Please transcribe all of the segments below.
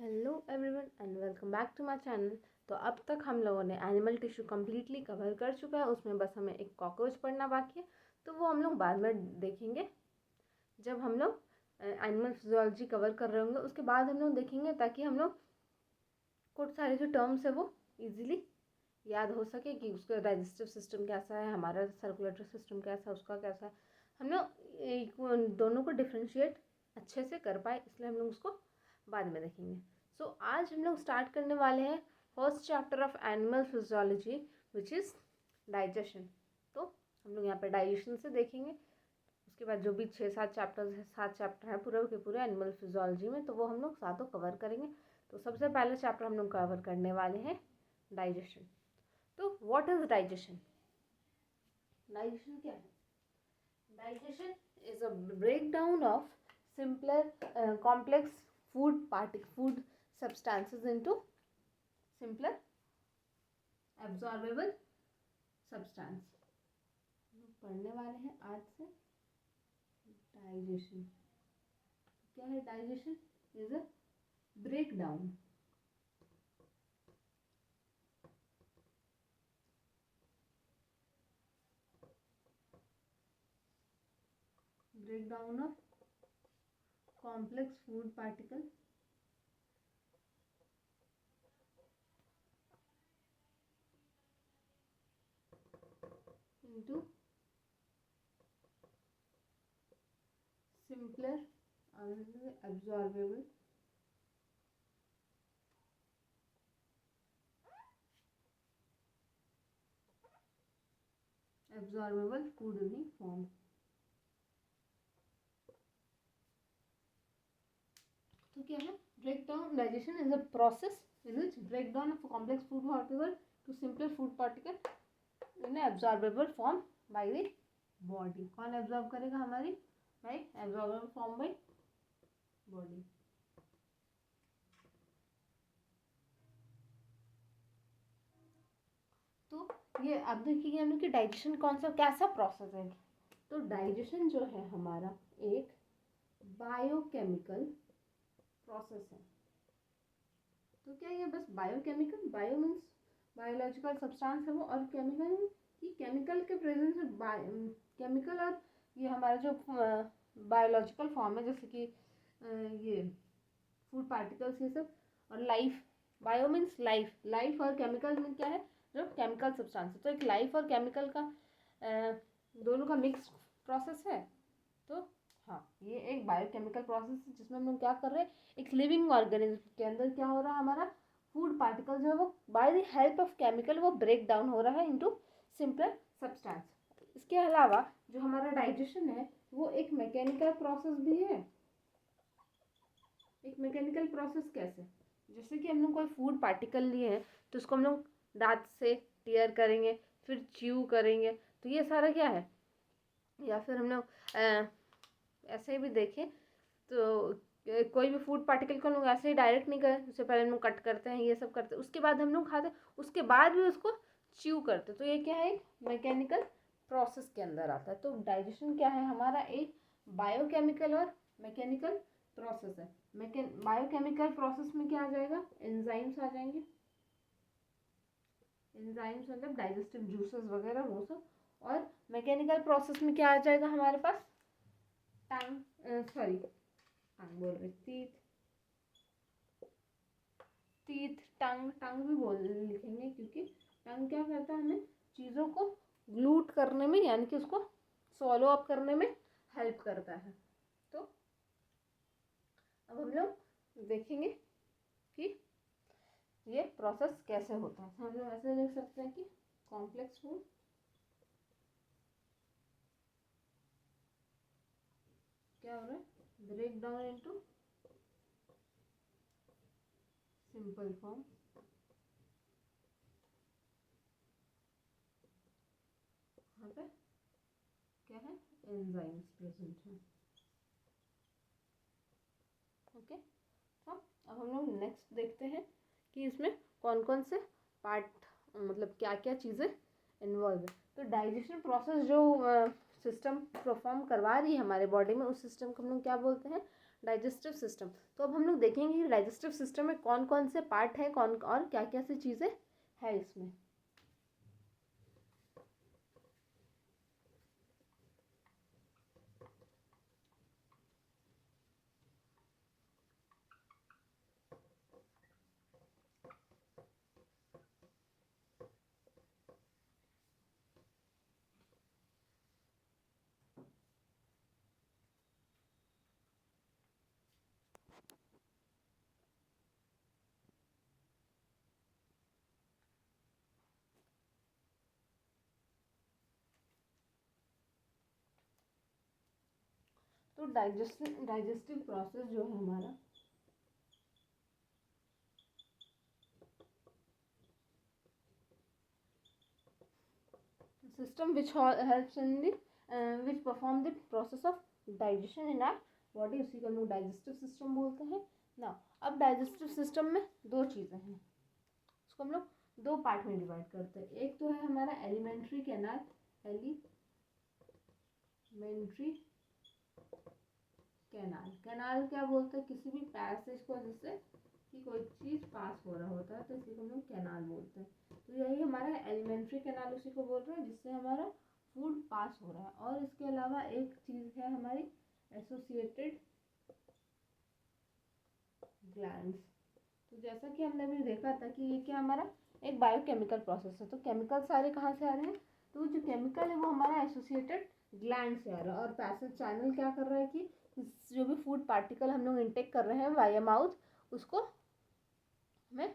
Hello everyone and welcome back to my channel. तो अब तक हम लोगों ने एनिमल टिश्यू कम्प्लीटली कवर कर चुका है। उसमें बस हमें एक कॉकरोच पढ़ना बाकी है, तो वो हम लोग बाद में देखेंगे जब हम लोग एनिमल फिजियोलॉजी कवर कर रहे होंगे। उसके बाद हम लोग देखेंगे ताकि हम लोग कुछ सारे जो टर्म्स है वो इजीली याद हो सके कि उसका डाइजेस्टिव सिस्टम कैसा है, हमारा सर्कुलेटरी सिस्टम कैसा है, उसका कैसा है। हम लोग दोनों को डिफ्रेंशिएट अच्छे से कर पाए, इसलिए हम लोग उसको बाद में देखेंगे। सो आज हम लोग स्टार्ट करने वाले हैं first chapter of animal physiology which is digestion. तो हम लोग यहाँ पे डाइजेशन से देखेंगे। उसके बाद जो भी 6-7 चैप्टर्स है, 7 चैप्टर है पूरे के पूरे एनिमल फिजियोलॉजी में, तो वो हम लोग सातों कवर करेंगे। तो सबसे पहले चैप्टर हम लोग कवर करने वाले हैं डाइजेशन। तो व्हाट इज डाइजेशन? डाइजेशन क्या है? Digestion is a breakdown of simpler complex food substances into simpler absorbable substance। पढ़ने वाले हैं आज से डाइजेशन। क्या है digestion? Is a breakdown of complex food particle into simpler absorbable food in form। तो क्या है breakdown? Digestion is a process in which breakdown of a complex food particle to simpler food particle in a absorbable form by the body। कौन absorb करेगा? हमारी by absorbable form by body। तो ये अब देखिए हम लोग कि डाइजेशन कौन सा कैसा प्रोसेस है। तो डाइजेशन जो है हमारा एक बायोकेमिकल प्रोसेस है। तो क्या ये बस biochemical, bio means biological substance है वो, और केमिकल कि केमिकल के प्रेजेंस में केमिकल और ये हमारा जो बायोलॉजिकल फॉर्म है, जैसे कि ये फूड पार्टिकल्स ये सब, और life. Bio means life, life और केमिकल में क्या है? जो केमिकल सब्सटेंस है। तो एक लाइफ और केमिकल का दोनों का मिक्स प्रोसेस है। तो हाँ, ये एक बायोकेमिकल प्रोसेस है जिसमें हम लोग क्या कर रहे हैं, एक लिविंग ऑर्गेनिज्म के अंदर क्या हो रहा है, हमारा फूड पार्टिकल जो है वो by the help of chemical वो ब्रेक डाउन हो रहा है इनटू सिंपलर सब्सटेंस। इसके अलावा जो हमारा डाइजेशन है वो एक मैकेनिकल प्रोसेस भी है। एक मैकेनिकल प्रोसेस कैसे? जैसे कि हम लोग कोई फूड पार्टिकल लिए हैं तो उसको हम लोग दांत से टीयर करेंगे, फिर च्यू करेंगे, तो ये सारा क्या है? या फिर हम लोग ऐसे भी देखें तो कोई भी फूड पार्टिकल को हम लोग ऐसे ही डायरेक्ट नहीं करें, उससे पहले हम लोग कट करते हैं, ये सब करते हैं, उसके बाद हम लोग खाते हैं, उसके बाद भी उसको च्यू करते हैं। तो ये क्या है? एक मैकेनिकल प्रोसेस के अंदर आता है। तो डाइजेशन क्या है? हमारा एक बायोकेमिकल और मैकेनिकल प्रोसेस है। बायोकेमिकल प्रोसेस में क्या आ जाएगा? एंजाइम्स आ जाएंगे। एंजाइम्स मतलब डाइजेस्टिव जूसेस वगैरह वो सब। और मैकेनिकल प्रोसेस में क्या आ जाएगा हमारे पास? टंग बोल रही, टंग भी बोल लिखेंगे, क्योंकि टंग क्या करता है? हमें चीज़ों को ग्लूट करने में, यानी कि उसको सॉलो अप करने में हेल्प करता है। तो अब हम लोग देखेंगे कि ये प्रोसेस कैसे होता है। हम लोग ऐसे देख सकते हैं कि कॉम्प्लेक्स फूड क्या हो रहा है? Break down into simple form. यहाँ पे क्या है? एंजाइम्स प्रेजेंट है। ओके, तो अब हम लोग नेक्स्ट देखते हैं कि इसमें कौन कौन से पार्ट, मतलब क्या क्या चीज़ें इन्वॉल्व है। तो डाइजेशन प्रोसेस जो सिस्टम परफॉर्म करवा रही है हमारे बॉडी में, उस सिस्टम को हम लोग क्या बोलते हैं? Digestive system. तो अब हम लोग देखेंगे कि डाइजेस्टिव सिस्टम में कौन कौन से पार्ट हैं, कौन और क्या क्या सी चीज़ें हैं इसमें। तो डाइजेस्टिव प्रोसेस जो है हमारा, system which helps in the which perform the process of digestion in our body, उसी को हम लोग डाइजेस्टिव सिस्टम बोलते हैं ना। अब डाइजेस्टिव सिस्टम में दो चीज़ें हैं, उसको हम लोग दो पार्ट में डिवाइड करते हैं। एक तो है हमारा alimentary canal, alimentary canal. Canal क्या बोलते हैं, किसी भी पैसेज को जिससे कि कोई चीज़ पास हो रहा होता है तो इसी को हम लोग कैनाल बोलते हैं। तो यही हमारा एलिमेंट्री कैनाल उसी को बोल रहे हैं जिससे हमारा फूड पास हो रहा है। और इसके अलावा एक चीज़ है हमारी एसोसिएटेड ग्लैंड्स। तो जैसा कि हमने भी देखा था कि ये क्या हमारा एक बायोकेमिकल प्रोसेस है। तो केमिकल सारे कहाँ से आ रहे हैं, तो जो केमिकल है वो हमारा एसोसिएटेड ग्लैंड से आ रहा है। और पैसेज चैनल क्या कर रहा है कि जो भी फूड पार्टिकल हम लोग इंटेक कर रहे हैं वाया माउथ, उसको हमें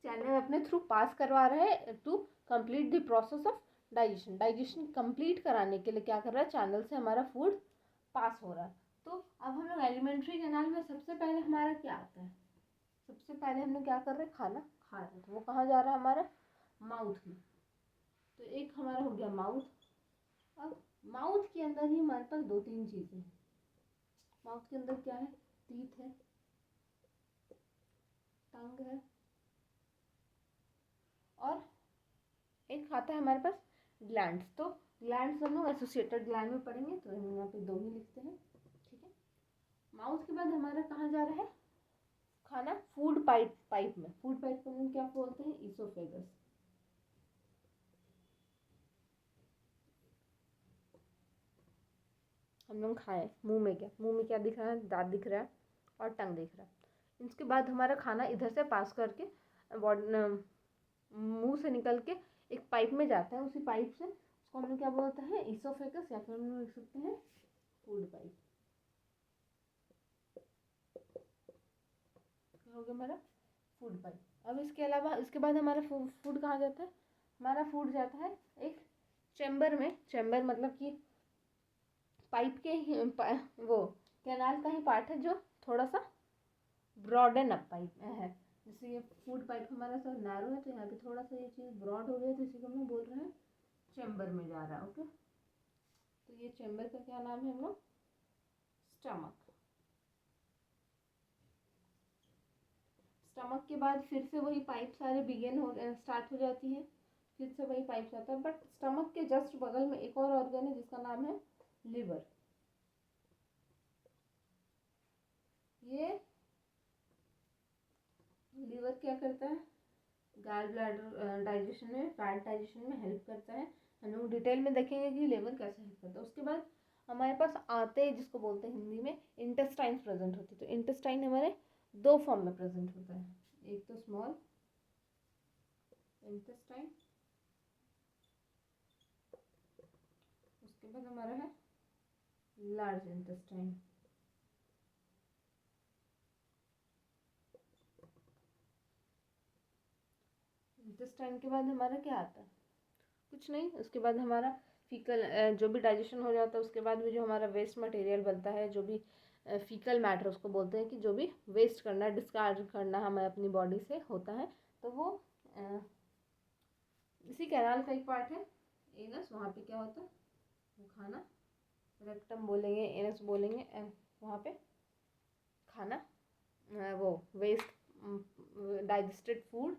चैनल अपने थ्रू पास करवा रहे हैं to complete the process of digestion. Digestion complete कराने के लिए क्या कर रहा है, चैनल से हमारा फूड पास हो रहा है। तो अब हम लोग एलिमेंट्री कैनाल में सबसे पहले हमारा क्या आता है, सबसे पहले हम लोग क्या कर रहे हैं, खाना खा रहे हैं। तो वो कहाँ जा रहा है, हमारा माउथ में। तो एक हमारा हो गया माउथ। अब माउथ के अंदर ही हमारे पास दो तीन चीज़ें हैं। माउथ के अंदर क्या है, टीथ है, टंग है, और एक खाता है हमारे पास ग्लैंड्स। तो ग्लैंड्स हम लोग एसोसिएटेड ग्लैंड में पढ़ेंगे, तो हम यहाँ पे दो ही लिखते हैं, ठीक है। माउथ के बाद हमारा कहाँ जा रहा है खाना, फूड पाइप में। फूड पाइप को हम क्या बोलते हैं, ईसोफेगस। हम लोग खाएं, मुंह में क्या दिख रहा है, दांत दिख रहा है और टंग दिख रहा है। इसके बाद हमारा खाना इधर से पास करके मुंह से निकल के एक पाइप में जाता है। उसी पाइप से उसको हम लोग क्या बोलते हैं, ईसोफेगस, या फिर हम लोग लिख सकते हैं फूड पाइप। हो गया हमारा फूड पाइप। अब इसके अलावा इसके बाद हमारा फूड कहाँ जाता है, हमारा फूड जाता है एक चैम्बर में। चैम्बर मतलब कि पाइप के ही वो कैनाल का ही पार्ट है जो थोड़ा सा ब्रॉडन अप पाइप है। जैसे ये फूड पाइप हमारा सा नैरो है, तो यहाँ पे थोड़ा सा ये चीज़ ब्रॉड हो गया, तो इसी को हम लोग बोल रहे हैं चैम्बर में जा रहा है। ओके, तो ये चैम्बर का क्या नाम है हम लोग, स्टमक। स्टमक के बाद फिर से वही पाइप सारे स्टार्ट हो जाती है, फिर से वही पाइप आता है। बट स्टमक के जस्ट बगल में एक और ऑर्गन है जिसका नाम है लिवर। ये लिवर क्या करता है, गैल ब्लैडर डाइजेशन में, फैट डाइजेशन में हेल्प करता है। हम लोग डिटेल में देखेंगे कि लिवर कैसे हेल्प करता है। उसके बाद हमारे पास आते हैं जिसको बोलते हैं हिंदी में इंटेस्टाइन प्रेजेंट होते हैं। तो इंटेस्टाइन हमारे दो फॉर्म में प्रेजेंट होता है, एक तो स्मॉल इंटेस्टाइन, उसके बाद हमारा है लार्ज इंटेस्टाइन। इंटेस्टाइन के बाद हमारा क्या आता है, कुछ नहीं। उसके बाद हमारा फीकल जो भी डाइजेशन हो जाता है उसके बाद भी जो हमारा वेस्ट मटेरियल बनता है, जो भी फीकल मैटर उसको बोलते हैं, कि जो भी वेस्ट करना, डिस्कार्ड करना हमें अपनी बॉडी से होता है, तो वो इसी कैनाल का एक पार्ट है एनस। वहाँ पे क्या होता है, वो खाना, रेक्टम बोलेंगे, एनस बोलेंगे, वहाँ पे खाना, वो वेस्ट डाइजेस्टेड फूड,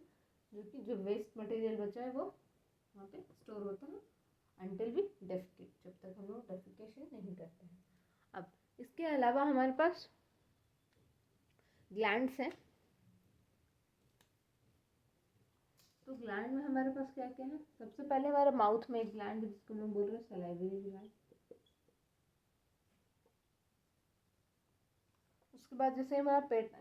जो वेस्ट मटेरियल बचा है वो वहाँ पे स्टोर होता है अंटिल वी डेफिकेट, जब तक हम लोग डेफिकेशन नहीं करते हैं। अब इसके अलावा हमारे पास ग्लैंड्स हैं। तो ग्लैंड में हमारे पास क्या क्या है, सबसे पहले हमारे माउथ में एक ग्लैंड है जिसको हम लोग बोल रहे हैं सलाइवरी ग्लैंड। उसके बाद जैसे हमारा पेट,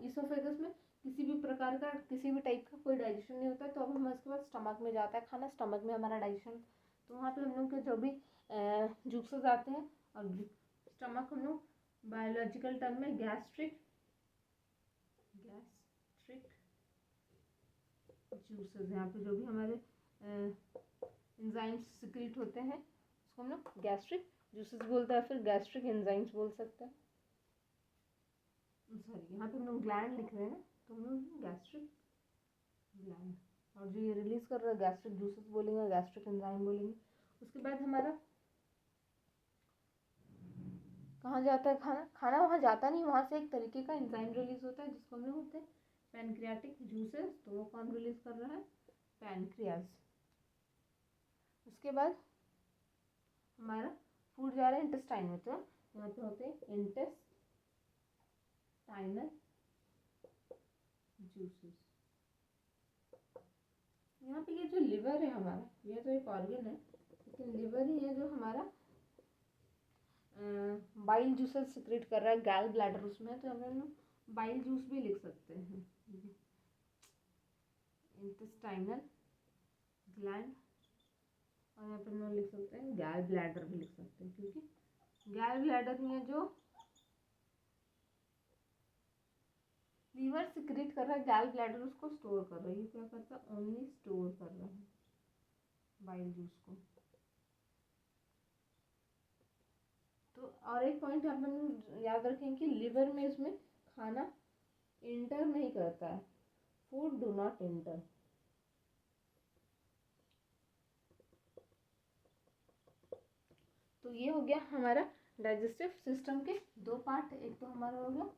इसोफेगस में किसी भी प्रकार का, किसी भी टाइप का कोई डाइजेशन नहीं होता है, तो अब हम उसके बाद स्टमक में जाता है खाना, स्टमक में हमारा डाइजेशन। तो वहाँ पे हम लोग के जो भी जूसेस आते हैं, और स्टमक हम लोग बायोलॉजिकल टर्म में गैस्ट्रिक जूसेस, यहाँ पे जो भी हमारे एंजाइम्स सिक्रीट होते हैं उसको हम लोग गैस्ट्रिक जूसेस बोलते हैं, फिर गैस्ट्रिक एंजाइम्स बोल सकते हैं। सॉरी, यहाँ पे हम लोग ग्लैंड लिख रहे हैं, तो हम लोग गैस्ट्रिक ग्लैंड, और जो ये रिलीज कर रहा है गैस्ट्रिक जूसेस बोलेंगे, गैस्ट्रिक एंजाइम बोलेंगे। उसके बाद हमारा कहाँ जाता है खाना, खाना वहाँ जाता नहीं, वहाँ से एक तरीके का एंजाइम रिलीज होता है जिसको हम लोग बोलते हैं पैनक्रियाटिक जूसेस। तो वो कौन रिलीज कर रहा है, पैनक्रियाज। उसके बाद हमारा फूड जा रहा है इंटेस्टाइन में, तो यहाँ पे होते हैं इंटेस्टाइनल जूसेस। यहाँ पे ये जो लिवर है हमारा, ये तो एक ऑर्गन है, लेकिन लिवर ही है जो हमारा बाइल जूसेस सिक्रेट कर रहा है, गैल ब्लैडर उसमें, तो हम लोग बाइल जूस भी लिख सकते हैं, इंटेस्टाइनल ग्लैंड, और यहाँ पर हम लोग लिख सकते हैं गैल ब्लैडर भी लिख सकते हैं, क्योंकि गैल ब्लैडर ही है जो लीवर सिक्रेट कर रहा है, गैल ब्लैडर उसको स्टोर कर रहा है। ये क्या करता है, ओनली स्टोर कर रहा है बाइल जूस को। तो और एक पॉइंट हम याद रखें कि लिवर में इसमें खाना इंटर नहीं करता है, फूड डू नॉट इंटर। तो ये हो गया हमारा डाइजेस्टिव सिस्टम के दो पार्ट। एक तो हमारा हो गया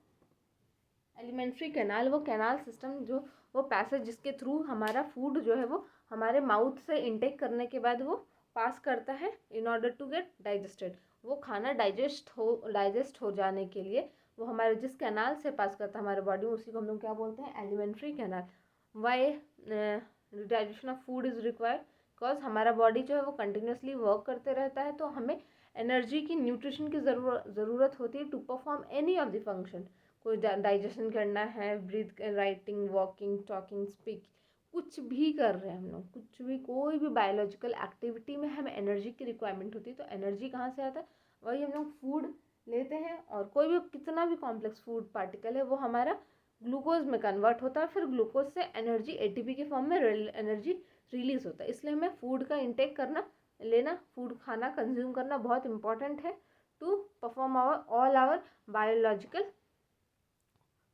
एलिमेंट्री कैनाल, वो कैनाल सिस्टम जो वो पैसेज जिसके थ्रू हमारा फूड जो है वो हमारे माउथ से इनटेक करने के बाद वो पास करता है in order to get digested. वो खाना डाइजेस्ट हो जाने के लिए वो हमारे जिस कैनाल से पास करता है हमारे बॉडी में, उसी को हम लोग क्या बोलते हैं, alimentary canal. Why digestion of food is required, because हमारा बॉडी जो है वो कंटिन्यूसली वर्क करते रहता है, तो हमें एनर्जी की, न्यूट्रिशन की ज़रूरत होती है to perform any of the function. कोई डाइजेशन करना है, breath, writing, walking, talking, speak, कुछ भी कर रहे हैं हम लोग, कुछ भी, कोई भी बायोलॉजिकल एक्टिविटी में हमें एनर्जी की रिक्वायरमेंट होती है। तो एनर्जी कहाँ से आता है, वही हम लोग फूड लेते हैं, और कोई भी कितना भी कॉम्प्लेक्स फूड पार्टिकल है वो हमारा ग्लूकोज में कन्वर्ट होता है, फिर ग्लूकोज से एनर्जी एटीपी के फॉर्म में एनर्जी रिलीज होता है। इसलिए हमें फूड का इंटेक करना, लेना, फूड खाना कंज्यूम करना बहुत इंपॉर्टेंट है to perform all our biological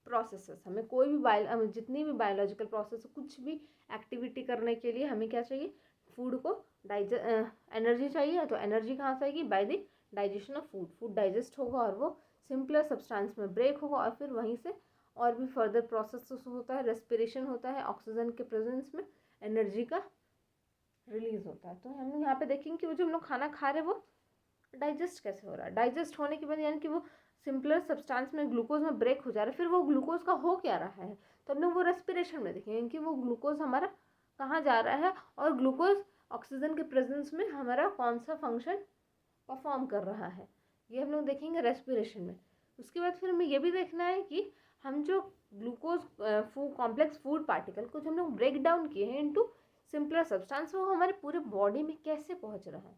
processes. हमें कोई भी जितनी भी बायोलॉजिकल प्रोसेस, कुछ भी एक्टिविटी करने के लिए हमें क्या चाहिए, फूड को एनर्जी चाहिए। तो एनर्जी कहाँ से आएगी, by the digestion of food. Food digest होगा और वो सिंपलर सब्सटेंस में ब्रेक होगा, और फिर वहीं से और भी फर्दर प्रोसेस होता है, रेस्पिरेशन होता है, ऑक्सीजन के प्रेजेंस में एनर्जी का रिलीज होता है। तो हम यहाँ पे देखेंगे कि वो जो हम लोग खाना खा रहे हैं वो डाइजेस्ट कैसे हो रहा है। डाइजेस्ट होने के बाद यानी कि वो सिंपलर सब्सटेंस में ग्लूकोज में ब्रेक हो जा रहा है, फिर वो ग्लूकोज का हो क्या रहा है, तो हम लोग वो रेस्पिरेशन में देखेंगे कि वो ग्लूकोज हमारा कहाँ जा रहा है, और ग्लूकोज ऑक्सीजन के प्रेजेंस में हमारा कौन सा फंक्शन परफॉर्म कर रहा है, ये हम लोग देखेंगे रेस्पिरेशन में। उसके बाद फिर हमें ये भी देखना है कि हम जो ग्लूकोज कॉम्प्लेक्स फूड पार्टिकल को जो हम लोग ब्रेक डाउन किए हैं इनटू सिंपलर सब्सटेंस, वो हमारे पूरे बॉडी में कैसे पहुँच रहा है।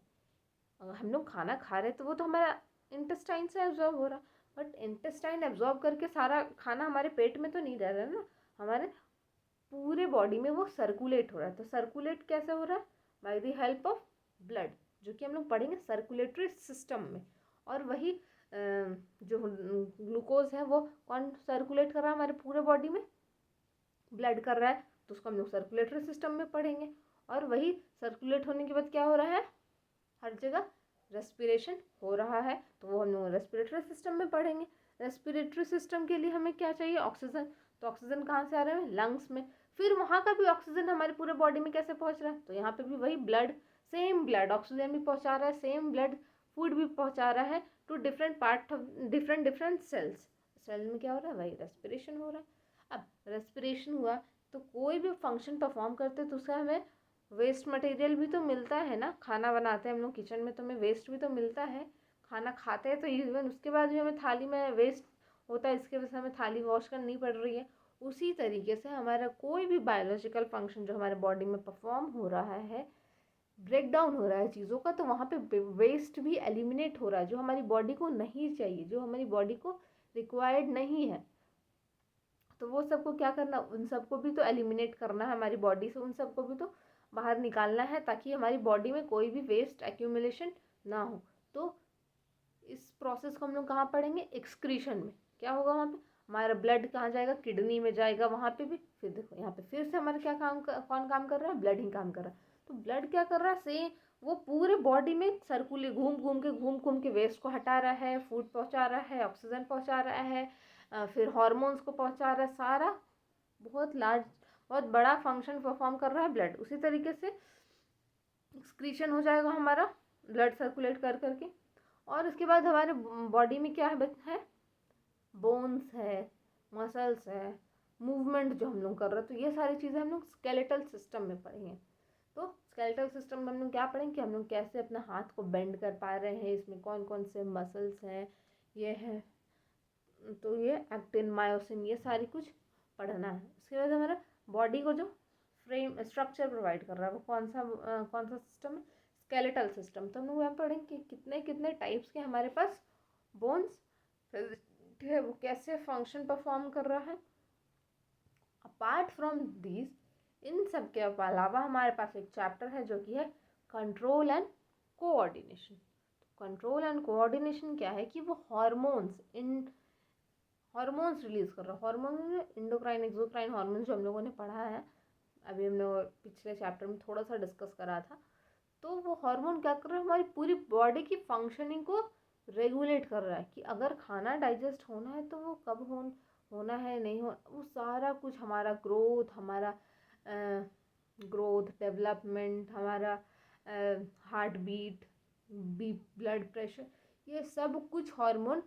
अगर हम लोग खाना खा रहे तो वो तो हमारा इंटेस्टाइन से एब्जॉर्ब हो रहा, बट इंटेस्टाइन एब्जॉर्ब करके सारा खाना हमारे पेट में तो नहीं रह रहा है ना, हमारे पूरे बॉडी में वो सर्कुलेट हो रहा है। तो सर्कुलेट कैसे हो रहा है, by the help of blood, जो कि हम लोग पढ़ेंगे सर्कुलेटरी सिस्टम में। और वही जो ग्लूकोज है वो कौन सर्कुलेट कर रहा है हमारे पूरे बॉडी में, ब्लड कर रहा है, तो उसको हम लोग सर्कुलेटरी सिस्टम में पढ़ेंगे। और वही सर्कुलेट होने के बाद क्या हो रहा है, हर जगह रेस्पिरेशन हो रहा है, तो वो हम लोग रेस्पिरेटरी सिस्टम में पढ़ेंगे। रेस्पिरेटरी सिस्टम के लिए हमें क्या चाहिए, ऑक्सीजन। तो ऑक्सीजन कहाँ से आ रहा है, लंग्स में। फिर वहाँ का भी ऑक्सीजन हमारे पूरे बॉडी में कैसे पहुँच रहा है, तो यहाँ पे भी वही ब्लड, सेम ब्लड ऑक्सीजन भी पहुँचा रहा है, सेम ब्लड फूड भी पहुँचा रहा है to different part of different cells. Cell में क्या हो रहा है, वही रेस्पिरेशन हो रहा है। अब रेस्पिरेशन हुआ तो कोई भी फंक्शन परफॉर्म करते तो उसका हमें वेस्ट मटेरियल भी तो मिलता है ना। खाना बनाते हैं हम लोग किचन में तो हमें वेस्ट भी तो मिलता है। खाना खाते हैं तो इवन उसके बाद भी हमें थाली में वेस्ट होता है, इसके वजह से हमें थाली वॉश करनी पड़ रही है। उसी तरीके से हमारा कोई भी बायोलॉजिकल फंक्शन जो हमारे बॉडी में परफॉर्म हो रहा है, ब्रेक डाउन हो रहा है चीज़ों का, तो वहाँ पे वेस्ट भी एलिमिनेट हो रहा है जो हमारी बॉडी को नहीं चाहिए, जो हमारी बॉडी को रिक्वायर्ड नहीं है। तो वो सबको क्या करना, उन सबको भी तो एलिमिनेट करना है हमारी बॉडी से, उन सबको भी तो बाहर निकालना है ताकि हमारी बॉडी में कोई भी वेस्ट एक्यूमुलेशन ना हो। तो इस प्रोसेस को हम लोग कहाँ पढ़ेंगे, एक्सक्रीशन में। क्या होगा वहाँ पे, हमारा ब्लड कहाँ जाएगा, किडनी में जाएगा। वहाँ पे भी फिर देखो यहाँ पे फिर से हमारा क्या कौन काम कर रहा है, ब्लड ही काम कर रहा है। तो ब्लड क्या कर रहा है, सेम वो पूरे बॉडी में सर्कुलेट घूम घूम के वेस्ट को हटा रहा है, फूड पहुँचा रहा है, ऑक्सीजन पहुँचा रहा है, फिर हॉर्मोन्स को पहुँचा रहा है। सारा बहुत बड़ा फंक्शन परफॉर्म कर रहा है ब्लड। उसी तरीके से एक्सक्रीशन हो जाएगा हमारा ब्लड सर्कुलेट कर करके। और उसके बाद हमारे बॉडी में क्या है, बोन्स है, मसल्स है, मूवमेंट जो हम लोग कर रहे हैं। तो ये सारी चीज़ें हम लोग स्केलेटल सिस्टम में पढ़ेंगे। तो स्केलेटल सिस्टम में हम लोग क्या पढ़ेंगे कि हम लोग कैसे अपने हाथ को बेंड कर पा रहे हैं, इसमें कौन कौन से मसल्स हैं, ये है। तो ये एक्टिन, मायोसिन, ये सारी कुछ पढ़ना है। उसके बाद हमारा बॉडी को जो फ्रेम स्ट्रक्चर प्रोवाइड कर रहा है वो कौन सा सिस्टम है, स्केलेटल सिस्टम। तो हम लोग यहाँ पढ़ेंगे कि कितने कितने टाइप्स के हमारे पास बोन्स है, वो कैसे फंक्शन परफॉर्म कर रहा है। अपार्ट फ्रॉम दीज, इन सब के अलावा हमारे पास एक चैप्टर है जो कि है control and coordination. Control and coordination क्या है कि वो हॉर्मोन्स रिलीज कर रहा है। हॉर्मोन इंडोक्राइन एक्सोक्राइन हॉर्मोन्स जो हम लोगों ने पढ़ा है, अभी हमने पिछले चैप्टर में थोड़ा सा डिस्कस करा था। तो वो हार्मोन क्या कर रहा है, हमारी पूरी बॉडी की फंक्शनिंग को रेगुलेट कर रहा है कि अगर खाना डाइजेस्ट होना है तो वो कब होना है, नहीं हो, वो सारा कुछ हमारा ग्रोथ डेवलपमेंट, हमारा हार्ट बीट, ब्लड प्रेशर, ये सब कुछ हार्मोन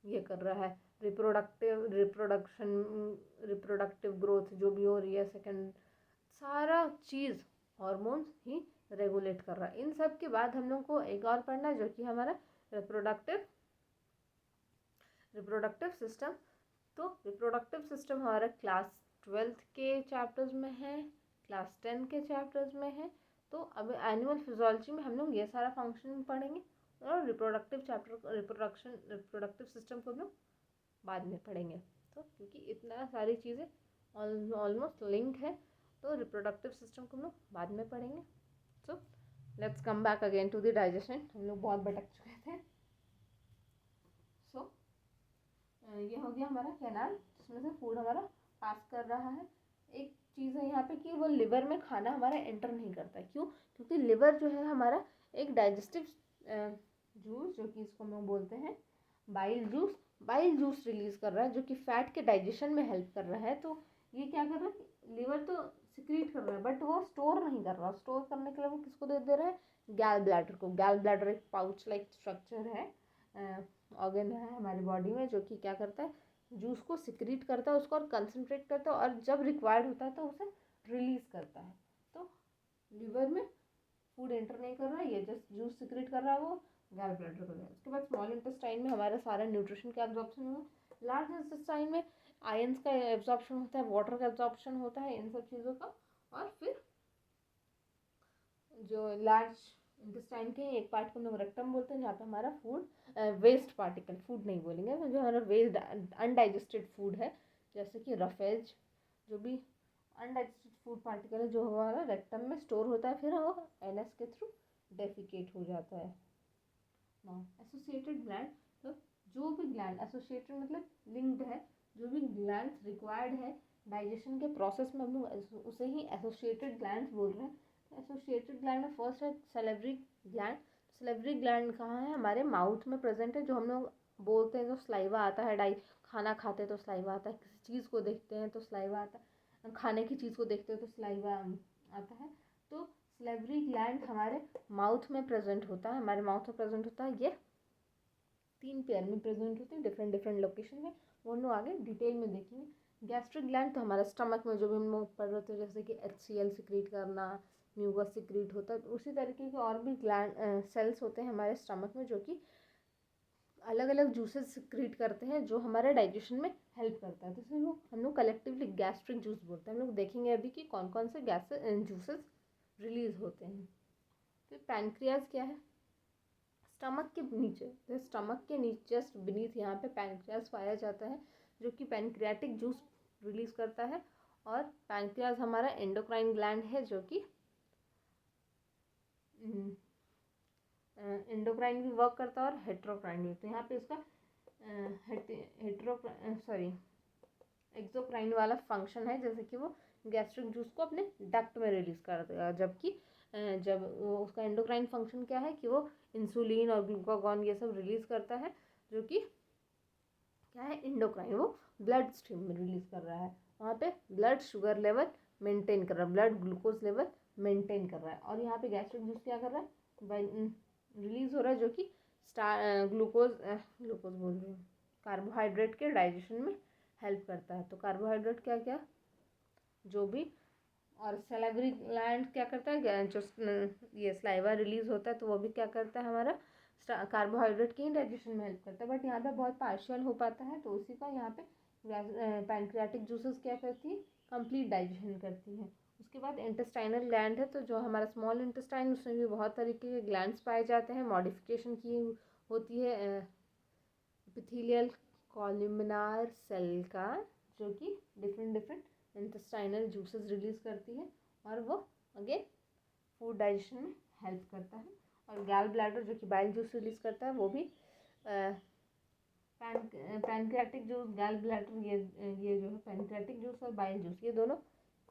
ये कर रहा है। रिप्रोडक्टिव ग्रोथ जो भी हो रही है, सेकंड, सारा चीज़ हार्मोन्स ही रेगुलेट कर रहा है। इन सब के बाद हम लोग को एक और पढ़ना है जो कि हमारा रिप्रोडक्टिव सिस्टम। तो रिप्रोडक्टिव सिस्टम हमारा क्लास 12th के चैप्टर्स में है, क्लास 10 के चैप्टर्स में है। तो अब एनिमल फिजियोलॉजी में हम लोग ये सारा फंक्शन पढ़ेंगे और रिप्रोडक्टिव सिस्टम को हम लोग बाद में पढ़ेंगे। तो क्योंकि इतना सारी चीज़ें ऑलमोस्ट लिंक है, तो रिप्रोडक्टिव सिस्टम को हम लोग बाद में पढ़ेंगे। So let's come back again to the digestion. हम लोग बहुत भटक चुके थे। सो ये हो गया हमारा कैनाल जिसमें से फूड हमारा पास कर रहा है। एक चीज़ है यहाँ पे कि वो लिवर में खाना हमारा एंटर नहीं करता। क्यों? क्योंकि लिवर जो है हमारा एक डाइजेस्टिव जूस, जो कि इसको हम लोग बोलते हैं बाइल जूस रिलीज कर रहा है, जो कि फैट के डाइजेशन में हेल्प कर रहा है। तो ये क्या कर रहा है, लिवर तो सिक्रीट कर रहा है बट वो स्टोर नहीं कर रहा। स्टोर करने के लिए वो किसको दे रहा है, गैल ब्लैडर को। गैल ब्लैडर एक पाउच लाइक स्ट्रक्चर है, ऑर्गन है हमारी बॉडी में, जो कि क्या करता है, जूस को सिक्रीट करता है उसको और कंसनट्रेट करता है, और जब रिक्वायर्ड होता है तो उसे रिलीज करता है। तो लिवर में फूड एंटर नहीं कर रहा है, ये जस्ट जूस सिक्रेट कर रहा है वो गैल ब्लैडर को। उसके बाद स्मॉल इंटेस्टाइन में हमारा सारा न्यूट्रिशन का एब्जॉर्प्शन होगा। लार्ज इंटेस्टाइन में आयंस का एब्जॉर्प्शन होता है, वाटर का एब्जॉर्प्शन होता है, इन सब चीज़ों का। और फिर जो लार्ज इंटेस्टाइन के एक पार्ट को हम लोग रेक्टम बोलते हैं, जहाँ पे हमारा फूड वेस्ट पार्टिकल, फूड नहीं बोलेंगे, जो हमारा वेस्ट अनडाइजेस्टेड फूड है, जैसे कि रफेज, जो भी अनडाइजेस्टेड फूड पार्टिकल है जो हमारा रेक्टम में स्टोर होता है, फिर वो एनएस के थ्रू डेफिकेट हो जाता है। एसोसिएटेड ग्लैंड, तो जो भी ग्लैंड एसोसिएटेड मतलब लिंक्ड है, जो भी ग्लैंड्स रिक्वायर्ड है डाइजेशन के प्रोसेस में, हम लोग उसे ही एसोसिएटेड ग्लैंड्स बोल रहे हैं। एसोसिएटेड ग्लैंड में फर्स्ट है सैलिवरी ग्लैंड। सैलिवरी ग्लैंड कहाँ है, हमारे माउथ में प्रेजेंट है, जो हम लोग बोलते हैं जो स्लाइवा आता है, खाना खाते हैं तो स्लाइवा आता है, किसी चीज़ को देखते हैं तो स्लाइवा आता है, खाने की चीज़ को देखते हैं तो स्लाइवा आता है। तो सैलिवरी ग्लैंड हमारे माउथ में प्रेजेंट होता है, हमारे माउथ में प्रेजेंट होता है। ये 3 पेयर में प्रेजेंट होते हैं, डिफरेंट लोकेशन में। वो हम लोग आगे डिटेल में देखेंगे। गैस्ट्रिक ग्लैंड तो हमारा स्टमक में जो भी हम लोग पढ़ रहे थे, जैसे कि HCl सिक्रीट करना, म्यूकस सिक्रीट होता है, तो उसी तरीके के और भी ग्लैंड सेल्स होते हैं हमारे स्टमक में, जो कि अलग अलग जूसेस सिक्रीट करते हैं, जो हमारे डाइजेशन में हेल्प करता है। तो इसलिए हम लोग कलेक्टिवली गैस्ट्रिक जूस बोलते हैं। हम लोग देखेंगे अभी कि कौन कौन से गैस जूसेस रिलीज होते हैं। फिर पैनक्रियाज क्या है? स्टमक के नीचे, स्टमक के नीचे जस्ट बीनीथ यहाँ पे पैनक्रियाज पाया जाता है, जो कि पैनक्रियाटिक जूस रिलीज करता है। और पैनक्रियाज हमारा एंडोक्राइन ग्लैंड है, जो कि एंडोक्राइन भी वर्क करता है और हेट्रोक्राइन भी। तो यहाँ पे इसका एक्सोक्राइन वाला फंक्शन है, जैसे कि वो गैस्ट्रिक जूस को अपने डक्ट में रिलीज कर देगा, जबकि जब वो उसका एंडोक्राइन फंक्शन क्या है कि वो इंसुलिन और ग्लूकागॉन ये सब रिलीज करता है, जो कि क्या है, एंडोक्राइन वो ब्लड स्ट्रीम में रिलीज कर रहा है। वहाँ पे ब्लड शुगर लेवल मेंटेन कर रहा है, ब्लड ग्लूकोज लेवल मेंटेन कर रहा है। और यहाँ पे गैस्ट्रिक जूस क्या कर रहा है, रिलीज हो रहा है, जो कि ग्लूकोज बोल रही हूँ, कार्बोहाइड्रेट के डाइजेशन में हेल्प करता है। तो कार्बोहाइड्रेट क्या क्या जो भी, और सैलिवरी ग्लैंड क्या करता है, जो ये सलाइवा रिलीज होता है, तो वो भी क्या करता है, हमारा कार्बोहाइड्रेट की डाइजेशन में हेल्प करता है। बट यहाँ पे बहुत पार्शियल हो पाता है, तो उसी का यहाँ पे पैनक्रियाटिक जूसेस क्या करती है, कंप्लीट डाइजेशन करती है। उसके बाद इंटेस्टाइनल ग्लैंड है, तो जो हमारा स्मॉल इंटेस्टाइन, उसमें भी बहुत तरीके के ग्लैंड्स पाए जाते हैं। मॉडिफिकेशन की होती है एपिथेलियल कॉलमनार सेल का, जो कि डिफरेंट इंटेस्टाइनल जूसेस रिलीज करती है, और वो अगेन फूड डाइजेशन में हेल्प करता है। और गैल ब्लैडर जो कि बाइल जूस रिलीज करता है, वो भी पैनक्रियाटिक जूस, गैल ब्लैडर, ये जो है पैनक्रियाटिक जूस और बाइल जूस, ये दोनों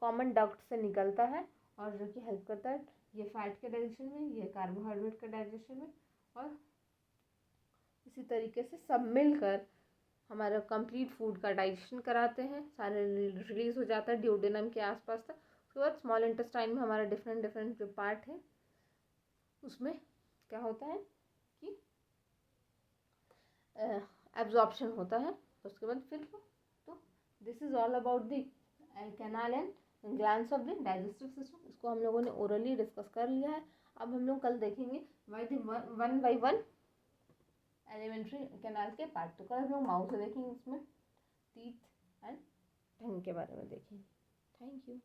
कॉमन डक्ट से निकलता है, और जो कि हेल्प करता है ये फैट के डाइजेशन में, ये कार्बोहाइड्रेट के डाइजेशन में। और इसी तरीके से सब मिलकर हमारा कंप्लीट फूड का डाइजेशन कराते हैं, सारे रिलीज हो जाता है ड्यूडेनम के आसपास तक। उसके बाद स्मॉल इंटेस्टाइन में हमारा डिफरेंट जो पार्ट है, उसमें क्या होता है कि एब्जॉर्प्शन होता है। उसके बाद फिर तो this is all about the canal and glands of the digestive system. इसको हम लोगों ने ओरली डिस्कस कर लिया है। अब हम लोग कल देखेंगे one by one alimentary canal के पार्ट। तो कल हम लोग माउथ से देखेंगे, इसमें टीथ एंड टंग के बारे में देखेंगे। Thank you.